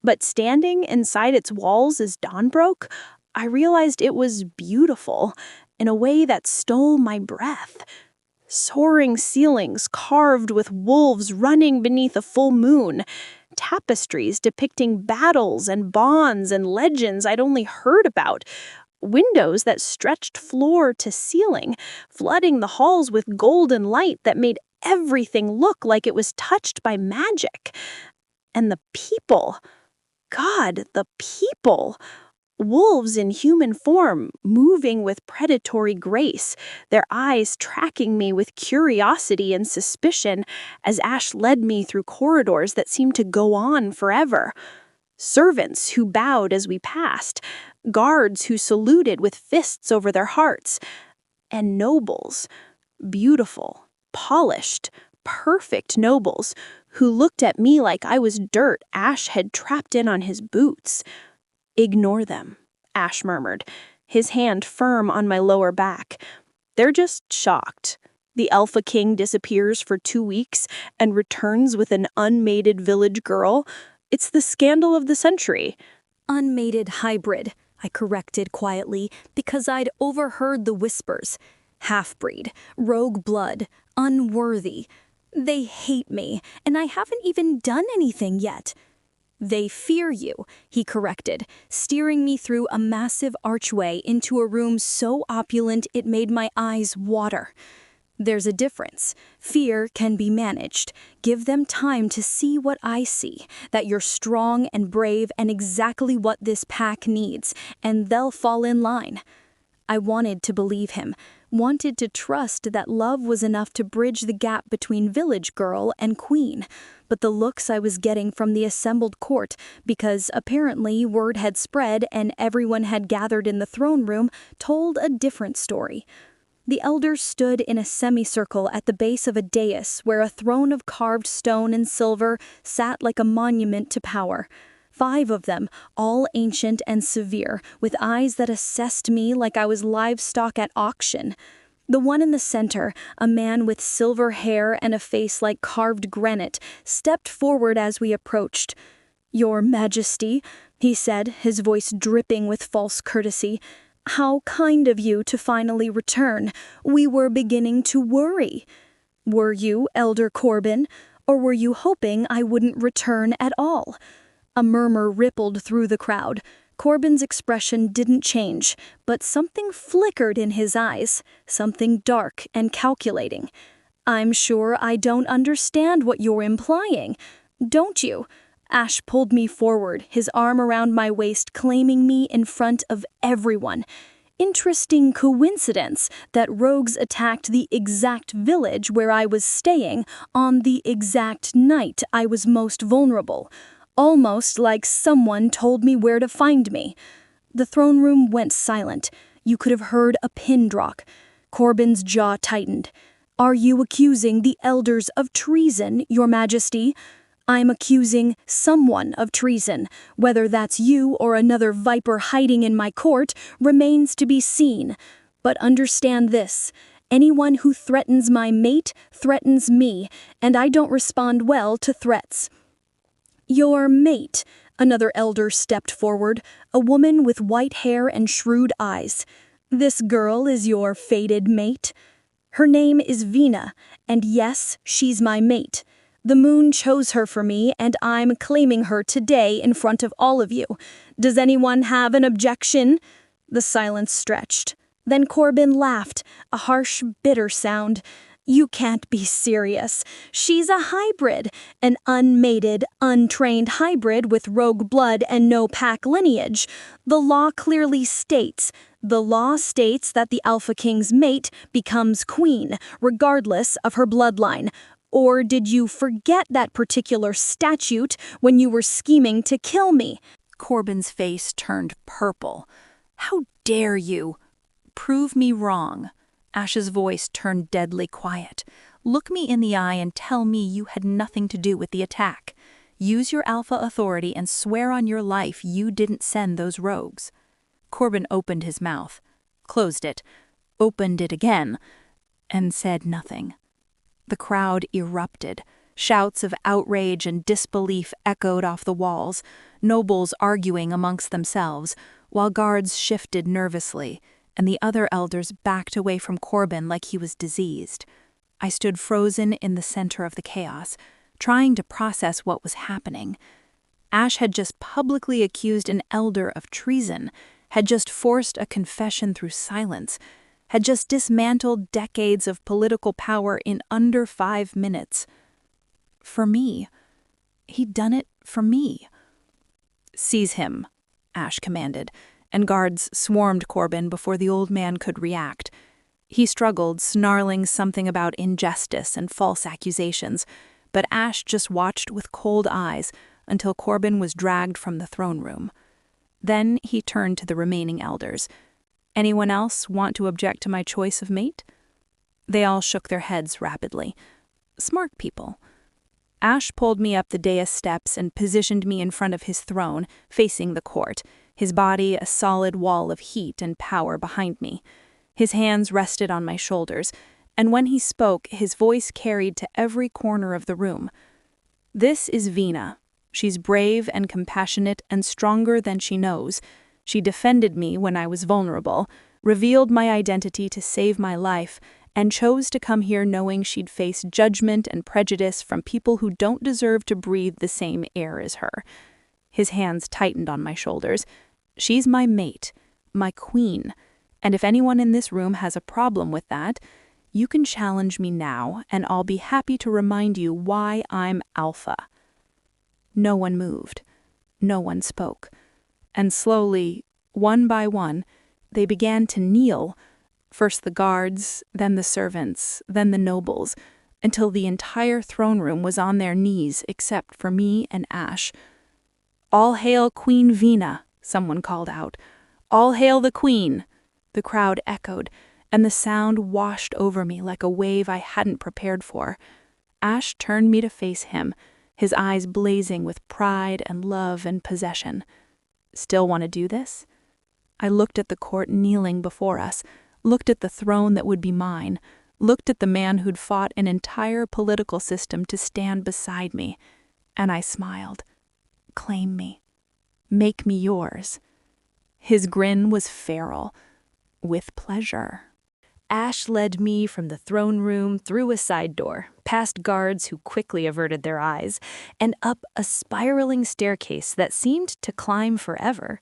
But standing inside its walls as dawn broke, I realized it was beautiful in a way that stole my breath. Soaring ceilings carved with wolves running beneath a full moon, tapestries depicting battles and bonds and legends I'd only heard about, windows that stretched floor to ceiling, flooding the halls with golden light that made everything look like it was touched by magic. And the people, God, the people! Wolves in human form, moving with predatory grace, their eyes tracking me with curiosity and suspicion as Ash led me through corridors that seemed to go on forever. Servants who bowed as we passed, guards who saluted with fists over their hearts, and nobles, beautiful, polished, perfect nobles, who looked at me like I was dirt Ash had trapped in on his boots. "Ignore them," Ash murmured, his hand firm on my lower back. "They're just shocked. The Alpha King disappears for 2 weeks and returns with an unmated village girl. It's the scandal of the century." Unmated hybrid, I corrected quietly because I'd overheard the whispers. Half-breed, rogue blood, unworthy. They hate me, and I haven't even done anything yet. "They fear you," he corrected, steering me through a massive archway into a room so opulent it made my eyes water. "There's a difference. Fear can be managed. Give them time to see what I see, that you're strong and brave and exactly what this pack needs, and they'll fall in line." I wanted to believe him, wanted to trust that love was enough to bridge the gap between village girl and queen. But the looks I was getting from the assembled court, because apparently word had spread and everyone had gathered in the throne room, told a different story. The elders stood in a semicircle at the base of a dais where a throne of carved stone and silver sat like a monument to power. 5 of them, all ancient and severe, with eyes that assessed me like I was livestock at auction. The one in the center, a man with silver hair and a face like carved granite, stepped forward as we approached. "Your Majesty," he said, his voice dripping with false courtesy, "how kind of you to finally return. We were beginning to worry." "Were you, Elder Corbin? Or were you hoping I wouldn't return at all?" A murmur rippled through the crowd. Corbin's expression didn't change, but something flickered in his eyes, something dark and calculating. "I'm sure I don't understand what you're implying. Don't you?" Ash pulled me forward, his arm around my waist, claiming me in front of everyone. Interesting coincidence that rogues attacked the exact village where I was staying on the exact night I was most vulnerable. Almost like someone told me where to find me. The throne room went silent. You could have heard a pin drop. Corbin's jaw tightened. "Are you accusing the elders of treason, Your Majesty?" I'm accusing someone of treason. Whether that's you or another viper hiding in my court remains to be seen. But understand this. Anyone who threatens my mate threatens me, and I don't respond well to threats. Your mate, another elder stepped forward, a woman with white hair and shrewd eyes. This girl is your fated mate. Her name is Vena, and yes, she's my mate. The moon chose her for me, and I'm claiming her today in front of all of you. Does anyone have an objection? The silence stretched. Then Corbin laughed, a harsh, bitter sound. You can't be serious. She's a hybrid, an unmated, untrained hybrid with rogue blood and no pack lineage. The law clearly states. The law states that the Alpha King's mate becomes queen, regardless of her bloodline. Or did you forget that particular statute when you were scheming to kill me? Corbin's face turned purple. How dare you? Prove me wrong. Ash's voice turned deadly quiet. Look me in the eye and tell me you had nothing to do with the attack. Use your alpha authority and swear on your life you didn't send those rogues. Corbin opened his mouth, closed it, opened it again, and said nothing. The crowd erupted. Shouts of outrage and disbelief echoed off the walls, nobles arguing amongst themselves, while guards shifted nervously, and the other elders backed away from Corbin like he was diseased. I stood frozen in the center of the chaos, trying to process what was happening. Ash had just publicly accused an elder of treason, had just forced a confession through silence, had just dismantled decades of political power in under 5 minutes. For me. He'd done it for me. Seize him, Ash commanded, and guards swarmed Corbin before the old man could react. He struggled, snarling something about injustice and false accusations, but Ash just watched with cold eyes until Corbin was dragged from the throne room. Then he turned to the remaining elders. Anyone else want to object to my choice of mate? They all shook their heads rapidly. Smart people. Ash pulled me up the dais steps and positioned me in front of his throne, facing the court, his body a solid wall of heat and power behind me. His hands rested on my shoulders, and when he spoke, his voice carried to every corner of the room. This is Vena. She's brave and compassionate and stronger than she knows. She defended me when I was vulnerable, revealed my identity to save my life, and chose to come here knowing she'd face judgment and prejudice from people who don't deserve to breathe the same air as her. His hands tightened on my shoulders. She's my mate, my queen, and if anyone in this room has a problem with that, you can challenge me now, and I'll be happy to remind you why I'm alpha. No one moved. No one spoke. And slowly, one by one, they began to kneel, first the guards, then the servants, then the nobles, until the entire throne room was on their knees except for me and Ash. All hail Queen Vena, someone called out. All hail the Queen, the crowd echoed, and the sound washed over me like a wave I hadn't prepared for. Ash turned me to face him, his eyes blazing with pride and love and possession. Still want to do this? I looked at the court kneeling before us, looked at the throne that would be mine, looked at the man who'd fought an entire political system to stand beside me, and I smiled. Claim me. Make me yours. His grin was feral. With pleasure. Ash led me from the throne room through a side door, past guards who quickly averted their eyes, and up a spiraling staircase that seemed to climb forever.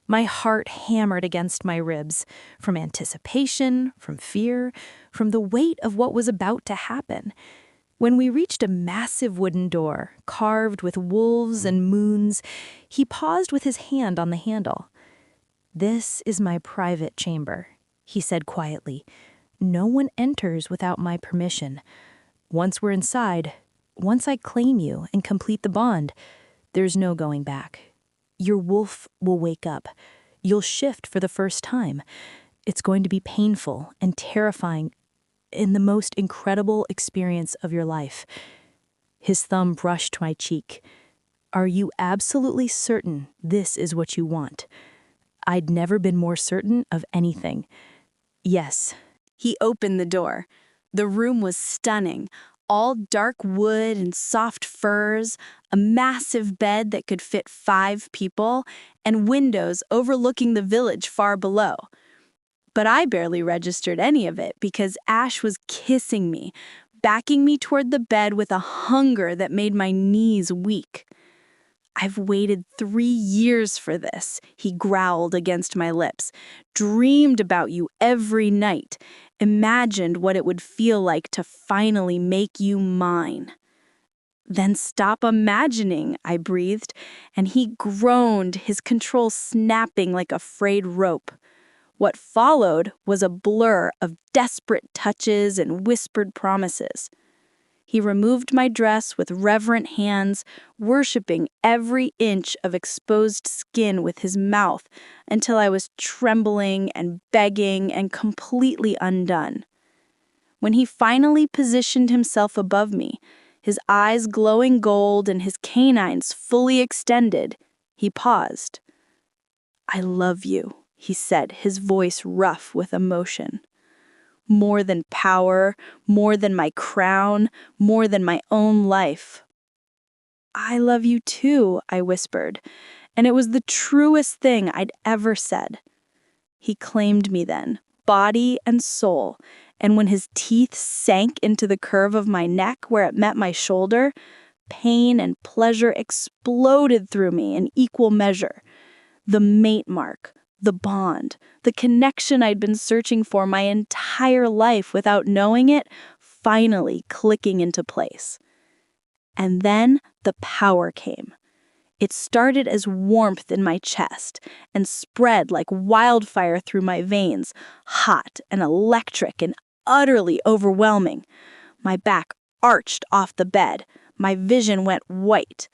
My heart hammered against my ribs, from anticipation, from fear, from the weight of what was about to happen. When we reached a massive wooden door, carved with wolves and moons, he paused with his hand on the handle. "This is my private chamber," he said quietly. "No one enters without my permission. Once we're inside, once I claim you and complete the bond, there's no going back. Your wolf will wake up. You'll shift for the first time. It's going to be painful and terrifying and the most incredible experience of your life." His thumb brushed my cheek. "Are you absolutely certain this is what you want?" I'd never been more certain of anything. "Yes." He opened the door. The room was stunning. All dark wood and soft furs, a massive bed that could fit 5 people, and windows overlooking the village far below. But I barely registered any of it because Ash was kissing me, backing me toward the bed with a hunger that made my knees weak. "I've waited 3 years for this," he growled against my lips. "Dreamed about you every night. Imagined what it would feel like to finally make you mine." "Then stop imagining," I breathed, and he groaned, his control snapping like a frayed rope. What followed was a blur of desperate touches and whispered promises. He removed my dress with reverent hands, worshiping every inch of exposed skin with his mouth until I was trembling and begging and completely undone. When he finally positioned himself above me, his eyes glowing gold and his canines fully extended, he paused. "I love you," he said, his voice rough with emotion. "More than power, more than my crown, more than my own life." "I love you too," I whispered, and it was the truest thing I'd ever said. He claimed me then, body and soul, and when his teeth sank into the curve of my neck where it met my shoulder, pain and pleasure exploded through me in equal measure. The mate mark, the bond, the connection I'd been searching for my entire life without knowing it, finally clicking into place. And then the power came. It started as warmth in my chest and spread like wildfire through my veins, hot and electric and utterly overwhelming. My back arched off the bed, my vision went white.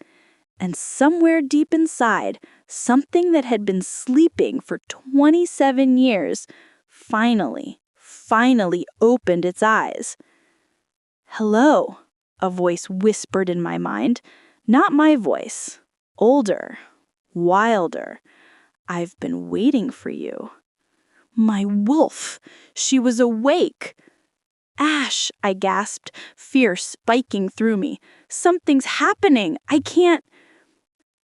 And somewhere deep inside, something that had been sleeping for 27 years finally opened its eyes. "Hello," a voice whispered in my mind. Not my voice. Older. Wilder. "I've been waiting for you." My wolf! She was awake! "Ash," I gasped, fear spiking through me. "Something's happening. I can't—"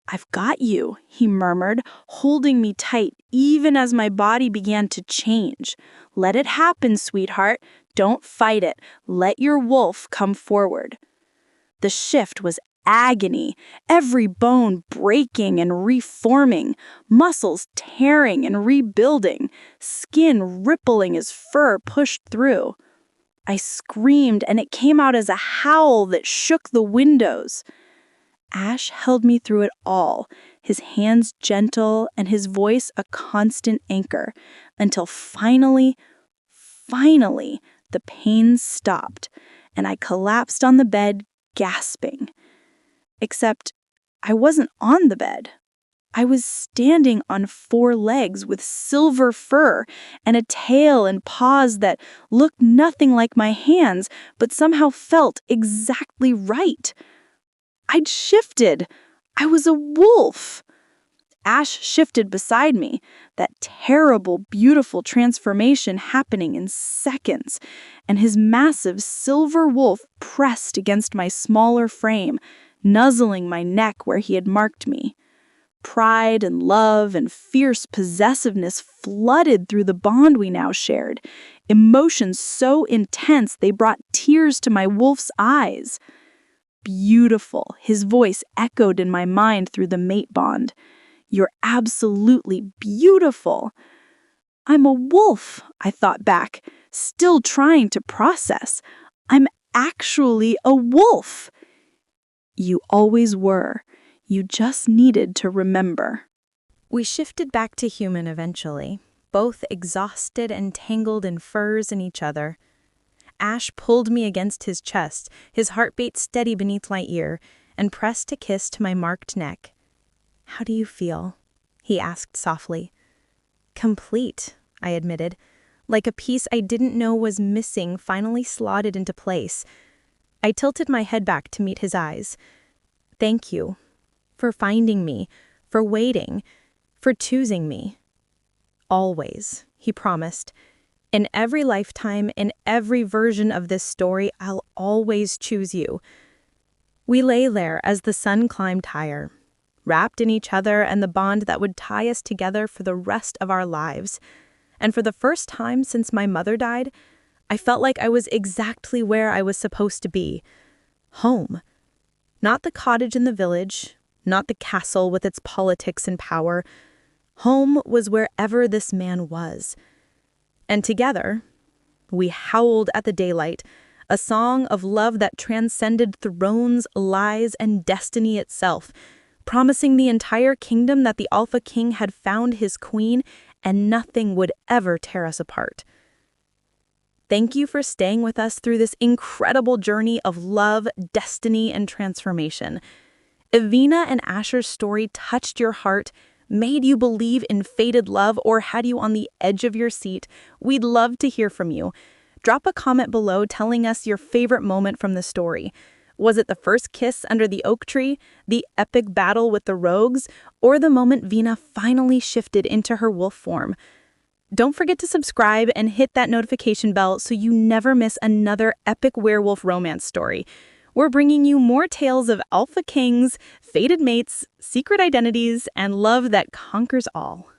"I've got you," he murmured, holding me tight even as my body began to change. "Let it happen, sweetheart. Don't fight it. Let your wolf come forward." The shift was agony, every bone breaking and reforming, muscles tearing and rebuilding, skin rippling as fur pushed through. I screamed, and it came out as a howl that shook the windows. Ash held me through it all, his hands gentle and his voice a constant anchor, until finally, the pain stopped, and I collapsed on the bed, gasping. Except I wasn't on the bed. I was standing on 4 legs with silver fur and a tail and paws that looked nothing like my hands, but somehow felt exactly right. I'd shifted. I was a wolf. Ash shifted beside me, that terrible, beautiful transformation happening in seconds, and his massive silver wolf pressed against my smaller frame, nuzzling my neck where he had marked me. Pride and love and fierce possessiveness flooded through the bond we now shared, emotions so intense they brought tears to my wolf's eyes. "Beautiful," his voice echoed in my mind through the mate bond. "You're absolutely beautiful." "I'm a wolf," I thought back, still trying to process. "I'm actually a wolf." "You always were. You just needed to remember." We shifted back to human eventually, both exhausted and tangled in furs and each other. Ash pulled me against his chest, his heartbeat steady beneath my ear, and pressed a kiss to my marked neck. "How do you feel?" he asked softly. "Complete," I admitted, like a piece I didn't know was missing finally slotted into place. I tilted my head back to meet his eyes. Thank you for finding me, for waiting, for choosing me. Always, he promised. In every lifetime, in every version of this story, I'll always choose you. We lay there as the sun climbed higher, wrapped in each other and the bond that would tie us together for the rest of our lives. And for the first time since my mother died, I felt like I was exactly where I was supposed to be. Home. Not the cottage in the village, not the castle with its politics and power. Home was wherever this man was. And together, we howled at the daylight, a song of love that transcended thrones, lies, and destiny itself, promising the entire kingdom that the Alpha King had found his queen and nothing would ever tear us apart. Thank you for staying with us through this incredible journey of love, destiny, and transformation. If Vena and Asher's story touched your heart, made you believe in fated love, or had you on the edge of your seat, we'd love to hear from you. Drop a comment below telling us your favorite moment from the story. Was it the first kiss under the oak tree, the epic battle with the rogues, or the moment Vena finally shifted into her wolf form? Don't forget to subscribe and hit that notification bell so you never miss another epic werewolf romance story. We're bringing you more tales of alpha kings, fated mates, secret identities, and love that conquers all.